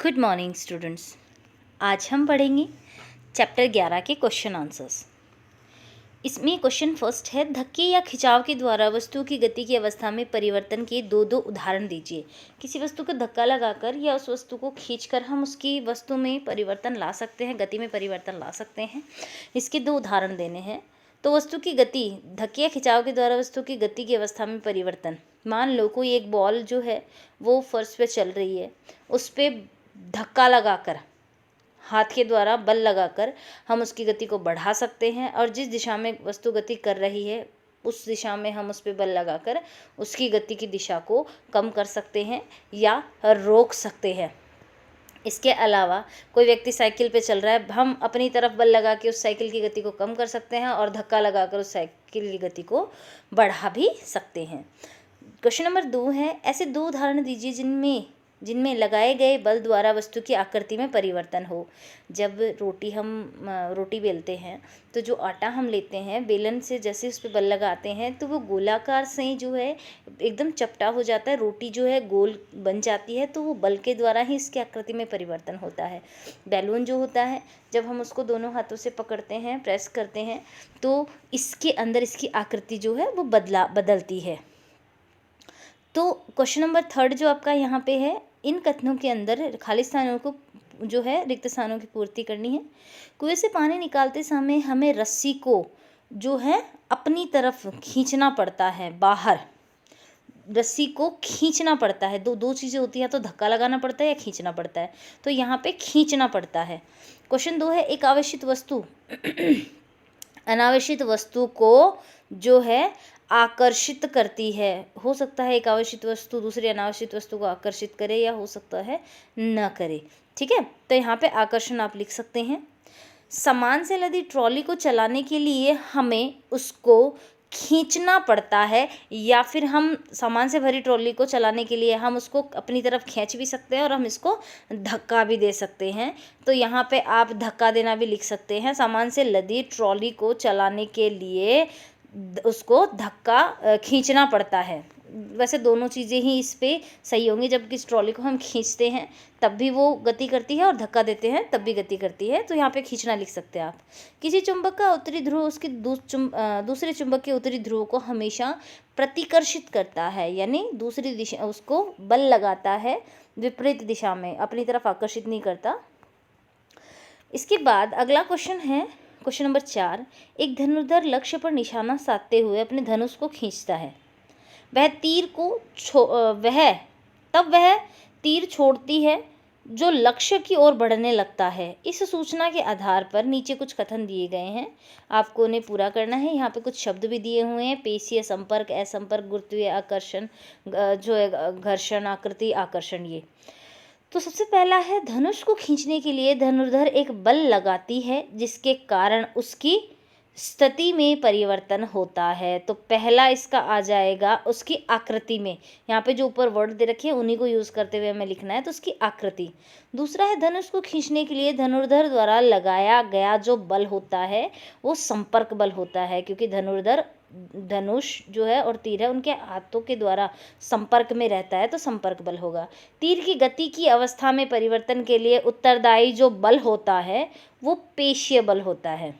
Good morning students. आज हम पढ़ेंगे चैप्टर 11 के क्वेश्चन आंसर्स। इसमें क्वेश्चन फर्स्ट है, धक्के या खिंचाव के द्वारा वस्तु की गति की अवस्था में परिवर्तन के दो उदाहरण दीजिए। किसी वस्तु को धक्का लगाकर या उस वस्तु को खींचकर हम उसकी वस्तु में परिवर्तन ला सकते हैं, गति में परिवर्तन ला सकते हैं। इसके दो उदाहरण देने हैं। तो वस्तु की गति, धक्के या खिंचाव के द्वारा वस्तु की गति की अवस्था में परिवर्तन। मान लो कोई एक बॉल जो है वो फर्श पे चल रही है, उस पर धक्का लगाकर, हाथ के द्वारा बल लगाकर हम उसकी गति को बढ़ा सकते हैं, और जिस दिशा में वस्तु गति कर रही है उस दिशा में हम उस पर बल लगाकर उसकी गति की दिशा को कम कर सकते हैं या रोक सकते हैं। इसके अलावा कोई व्यक्ति साइकिल पे चल रहा है, हम अपनी तरफ बल लगा के उस साइकिल की गति को कम कर सकते हैं और धक्का लगाकर उस साइकिल की गति को बढ़ा भी सकते हैं। क्वेश्चन नंबर 2 है, ऐसे दो उदाहरण दीजिए जिनमें लगाए गए बल द्वारा वस्तु की आकृति में परिवर्तन हो। जब रोटी बेलते हैं तो जो आटा हम लेते हैं, बेलन से जैसे उस पर बल लगाते हैं तो वो गोलाकार से जो है एकदम चपटा हो जाता है, रोटी जो है गोल बन जाती है। तो वो बल के द्वारा ही इसकी आकृति में परिवर्तन होता है। बैलून जो होता है, जब हम उसको दोनों हाथों से पकड़ते हैं, प्रेस करते हैं, तो इसके अंदर इसकी आकृति जो है वो बदलती है। तो क्वेश्चन नंबर 3 जो आपका यहाँ पे है, इन कथनों के अंदर खाली स्थानों को जो है रिक्त स्थानों की पूर्ति करनी है। कुएं से पानी निकालते समय हमें रस्सी को जो है अपनी तरफ खींचना पड़ता है, बाहर रस्सी को खींचना पड़ता है। दो चीज़ें होती हैं, तो धक्का लगाना पड़ता है या खींचना पड़ता है। तो यहाँ पे खींचना पड़ता है। क्वेश्चन 2 है, एक आवश्यक वस्तु अनावश्यक वस्तु को जो है आकर्षित करती है। हो सकता है एक आवश्यक वस्तु दूसरी अनावश्यक वस्तु को आकर्षित करे या हो सकता है न करे। ठीक है, तो यहाँ पे आकर्षण आप लिख सकते हैं। सामान से लदी ट्रॉली को चलाने के लिए हमें उसको खींचना पड़ता है, या फिर हम सामान से भरी ट्रॉली को चलाने के लिए हम उसको अपनी तरफ खींच भी सकते हैं और हम इसको धक्का भी दे सकते हैं। तो यहाँ पे आप धक्का देना भी लिख सकते हैं। सामान से लदी ट्रॉली को चलाने के लिए उसको धक्का खींचना पड़ता है। वैसे दोनों चीज़ें ही इस पे सही होंगी। जब किस ट्रॉली को हम खींचते हैं तब भी वो गति करती है और धक्का देते हैं तब भी गति करती है। तो यहाँ पे खींचना लिख सकते हैं आप। किसी चुंबक का उत्तरी ध्रुव उसके दूसरे चुंबक के उत्तरी ध्रुव को हमेशा प्रतिकर्षित करता है, यानी दूसरी दिशा उसको बल लगाता है, विपरीत दिशा में, अपनी तरफ आकर्षित नहीं करता। इसके बाद अगला क्वेश्चन है, क्वेश्चन नंबर 4, एक धनुर्धर लक्ष्य पर निशाना साधते हुए अपने धनुष को खींचता है। वह तीर छोड़ती है जो लक्ष्य की ओर बढ़ने लगता है। इस सूचना के आधार पर नीचे कुछ कथन दिए गए हैं, आपको उन्हें पूरा करना है। यहाँ पे कुछ शब्द भी दिए हुए हैं, पेशीय संपर्क, असंपर्क, गुरुत्वीय आकर्षण, जो है घर्षण, आकृति, आकर्षण। ये तो सबसे पहला है, धनुष को खींचने के लिए धनुर्धर एक बल लगाती है जिसके कारण उसकी स्थिति में परिवर्तन होता है। तो पहला इसका आ जाएगा उसकी आकृति में। यहाँ पे जो ऊपर वर्ड दे रखे हैं उन्हीं को यूज़ करते हुए हमें लिखना है, तो उसकी आकृति। दूसरा है, धनुष को खींचने के लिए धनुर्धर द्वारा लगाया गया जो बल होता है वो संपर्क बल होता है, क्योंकि धनुष जो है और तीर है उनके हाथों के द्वारा संपर्क में रहता है, तो संपर्क बल होगा। तीर की गति की अवस्था में परिवर्तन के लिए उत्तरदायी जो बल होता है वो पेशीय बल होता है।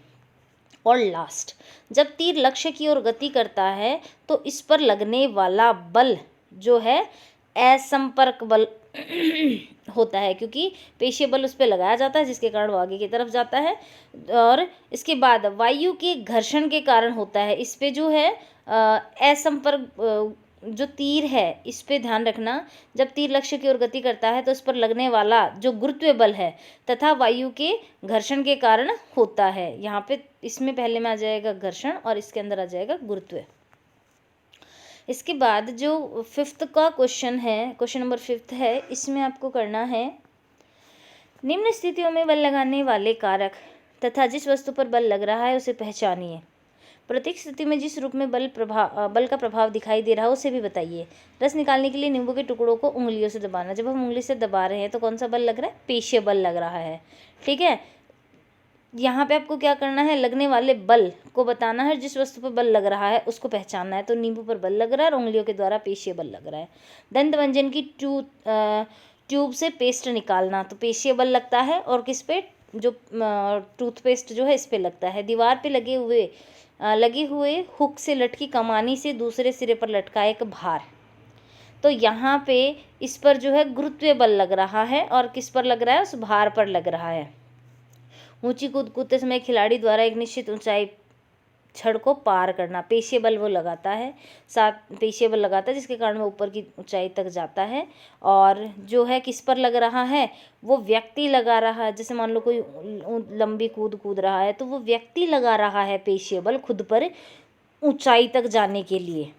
और लास्ट, जब तीर लक्ष्य की ओर गति करता है तो इस पर लगने वाला बल जो है असंपर्क बल होता है, क्योंकि पेशीय बल उस पर लगाया जाता है जिसके कारण वो आगे की तरफ जाता है। और इसके बाद वायु के घर्षण के कारण होता है। इस पे जो है असंपर्क जो तीर है, इस पे ध्यान रखना। जब तीर लक्ष्य की ओर गति करता है तो इस पर लगने वाला जो गुरुत्वीय बल है तथा वायु के घर्षण के कारण होता है। यहाँ पे इसमें पहले में आ जाएगा घर्षण और इसके अंदर आ जाएगा गुरुत्व। इसके बाद जो 5th का क्वेश्चन है, क्वेश्चन नंबर 5 है, इसमें आपको करना है, निम्न स्थितियों में बल लगाने वाले कारक तथा जिस वस्तु पर बल लग रहा है उसे पहचानिए। प्रत्येक स्थिति में जिस रूप में बल का प्रभाव दिखाई दे रहा है उसे भी बताइए। रस निकालने के लिए नींबू के टुकड़ों को उंगलियों से दबाना। जब हम उंगली से दबा रहे हैं तो कौन सा बल लग रहा है? पेशीय बल लग रहा है। ठीक है, यहाँ पे आपको क्या करना है, लगने वाले बल को बताना है। जिस वस्तु पर बल लग रहा है उसको पहचानना है। तो नींबू पर बल लग रहा है और उंगलियों के द्वारा पेशीय बल लग रहा है। दंत मंजन की ट्यूब से पेस्ट निकालना, तो पेशीय बल लगता है, और किस पे, जो टूथपेस्ट जो है इस पे लगता है। दीवार पे लगे हुए हुक से लटकी कमानी से दूसरे सिरे पर लटका एक भार, तो यहाँ पे इस पर जो है गुरुत्वीय बल लग रहा है, और किस पर लग रहा है, उस भार पर लग रहा है। ऊंची कूदते समय खिलाड़ी द्वारा एक निश्चित ऊंचाई छड़ को पार करना, पेशीय बल वो लगाता है, पेशीय बल लगाता है, जिसके कारण वो ऊपर की ऊंचाई तक जाता है। और जो है किस पर लग रहा है, वो व्यक्ति लगा रहा है। जैसे मान लो कोई लंबी कूद रहा है, तो वो व्यक्ति लगा रहा है पेशीय बल खुद पर ऊंचाई तक जाने के लिए।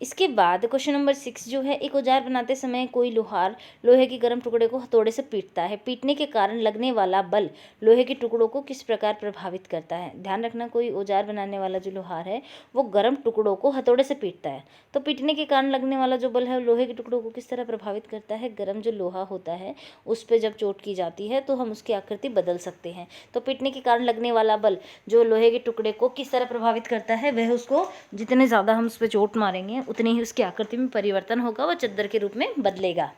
इसके बाद क्वेश्चन नंबर 6 जो है, एक औजार बनाते समय कोई लोहार लोहे के गर्म टुकड़े को हथौड़े से पीटता है। पीटने के कारण लगने वाला बल लोहे के टुकड़ों को किस प्रकार प्रभावित करता है। ध्यान रखना, कोई औजार बनाने वाला जो लोहार है वो गर्म टुकड़ों को हथौड़े से पीटता है, तो पीटने के कारण लगने वाला जो बल है लोहे के टुकड़ों को किस तरह प्रभावित करता है। गर्म जो लोहा होता है उस पर जब चोट की जाती है तो हम उसकी आकृति बदल सकते हैं। तो पीटने के कारण लगने वाला बल जो लोहे के टुकड़े को किस तरह प्रभावित करता है, वह उसको जितने ज़्यादा हम उस पर चोट मारेंगे उतनी ही उसकी आकृति में परिवर्तन होगा, वह चद्दर के रूप में बदलेगा।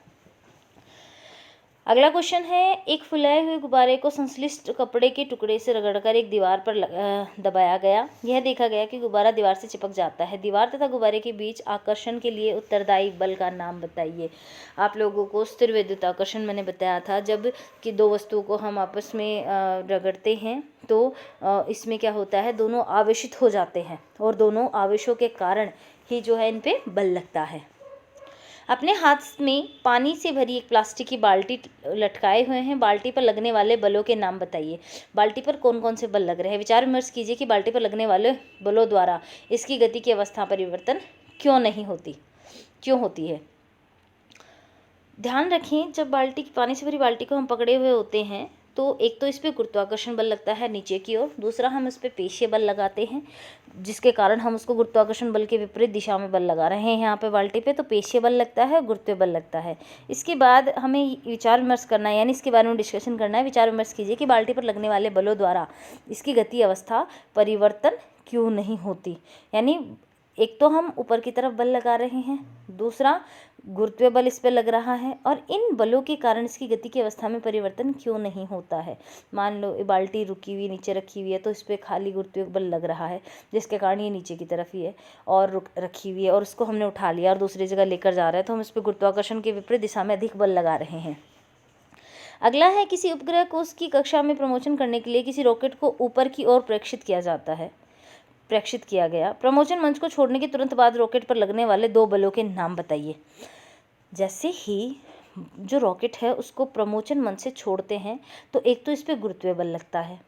अगला क्वेश्चन है, एक फुलाए हुए गुब्बारे को संश्लिष्ट कपड़े के टुकड़े से रगड़कर एक दीवार पर दबाया गया। यह देखा गया कि गुब्बारा दीवार से चिपक जाता है। दीवार तथा गुब्बारे के बीच आकर्षण के लिए उत्तरदायी बल का नाम बताइए। आप लोगों को स्थिर विद्युत आकर्षण मैंने बताया था, जब कि दो वस्तुओं को हम आपस में रगड़ते हैं तो इसमें क्या होता है, दोनों आवेशित हो जाते हैं, और दोनों आवेशों के कारण ही जो है इन पे बल लगता है। अपने हाथ में पानी से भरी एक प्लास्टिक की बाल्टी लटकाए हुए हैं। बाल्टी पर लगने वाले बलों के नाम बताइए। बाल्टी पर कौन कौन से बल लग रहे हैं। विचार विमर्श कीजिए कि बाल्टी पर लगने वाले बलों द्वारा इसकी गति की अवस्था परिवर्तन क्यों होती है। ध्यान रखें, जब पानी से भरी बाल्टी को हम पकड़े हुए होते हैं तो एक तो इस पर गुरुत्वाकर्षण बल लगता है नीचे की ओर, दूसरा हम इस पर पेशीय बल लगाते हैं, जिसके कारण हम उसको गुरुत्वाकर्षण बल के विपरीत दिशा में बल लगा रहे हैं। यहाँ पे बाल्टी पे तो पेशीय बल लगता है, गुरुत्वीय बल लगता है। इसके बाद हमें विचार विमर्श करना है, यानी इसके बारे में डिस्कशन करना है। विचार विमर्श कीजिए कि बाल्टी पर लगने वाले बलों द्वारा इसकी गति अवस्था परिवर्तन क्यों नहीं होती। यानी एक तो हम ऊपर की तरफ बल लगा रहे हैं, दूसरा गुरुत्वीय बल इस पर लग रहा है, और इन बलों के कारण इसकी गति की अवस्था में परिवर्तन क्यों नहीं होता है। मान लो ये बाल्टी रुकी हुई नीचे रखी हुई है, तो इस पर खाली गुरुत्वीय बल लग रहा है, जिसके कारण ये नीचे की तरफ ही है और रखी हुई है, और उसको हमने उठा लिया और दूसरी जगह लेकर जा रहे हैं, तो हम इस पर गुरुत्वाकर्षण के विपरीत दिशा में अधिक बल लगा रहे हैं। अगला है, किसी उपग्रह को उसकी कक्षा में प्रमोशन करने के लिए किसी रॉकेट को ऊपर की ओर प्रेक्षित किया गया। प्रमोशन मंच को छोड़ने के तुरंत बाद रॉकेट पर लगने वाले दो बलों के नाम बताइए। जैसे ही जो रॉकेट है उसको प्रमोशन मंच से छोड़ते हैं तो एक तो इस पे गुरुत्वीय बल लगता है,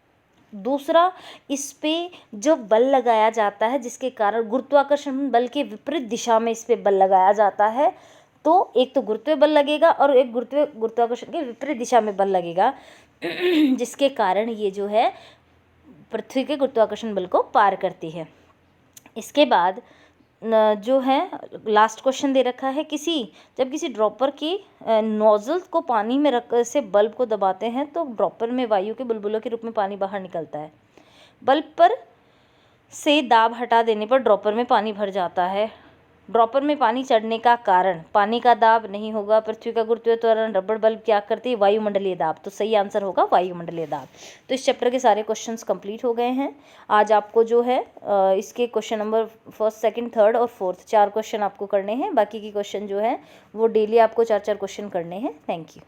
दूसरा इस पे जो बल लगाया जाता है जिसके कारण गुरुत्वाकर्षण बल के विपरीत दिशा में इस पे बल लगाया जाता है, तो एक तो गुरुत्वीय बल लगेगा और एक गुरुत्वाकर्षण के विपरीत दिशा में बल लगेगा, जिसके कारण ये जो है पृथ्वी के गुरुत्वाकर्षण बल को पार करती है। इसके बाद जो है लास्ट क्वेश्चन दे रखा है, जब किसी ड्रॉपर की नोजल को पानी में रख से बल्ब को दबाते हैं तो ड्रॉपर में वायु के बुलबुलों के रूप में पानी बाहर निकलता है। बल्ब पर से दाब हटा देने पर ड्रॉपर में पानी भर जाता है। ड्रॉपर में पानी चढ़ने का कारण पानी का दाब नहीं होगा, पृथ्वी का गुरुत्वीय त्वरण। रबड़ बल्ब क्या करती है, वायुमंडलीय दाब। तो सही आंसर होगा वायुमंडलीय दाब। तो इस चैप्टर के सारे क्वेश्चंस कंप्लीट हो गए हैं। आज आपको जो है इसके question number 1st, 2nd, 3rd और 4th 4 क्वेश्चन आपको करने हैं। बाकी की क्वेश्चन जो है वो डेली आपको 4-4 क्वेश्चन करने हैं। Thank you.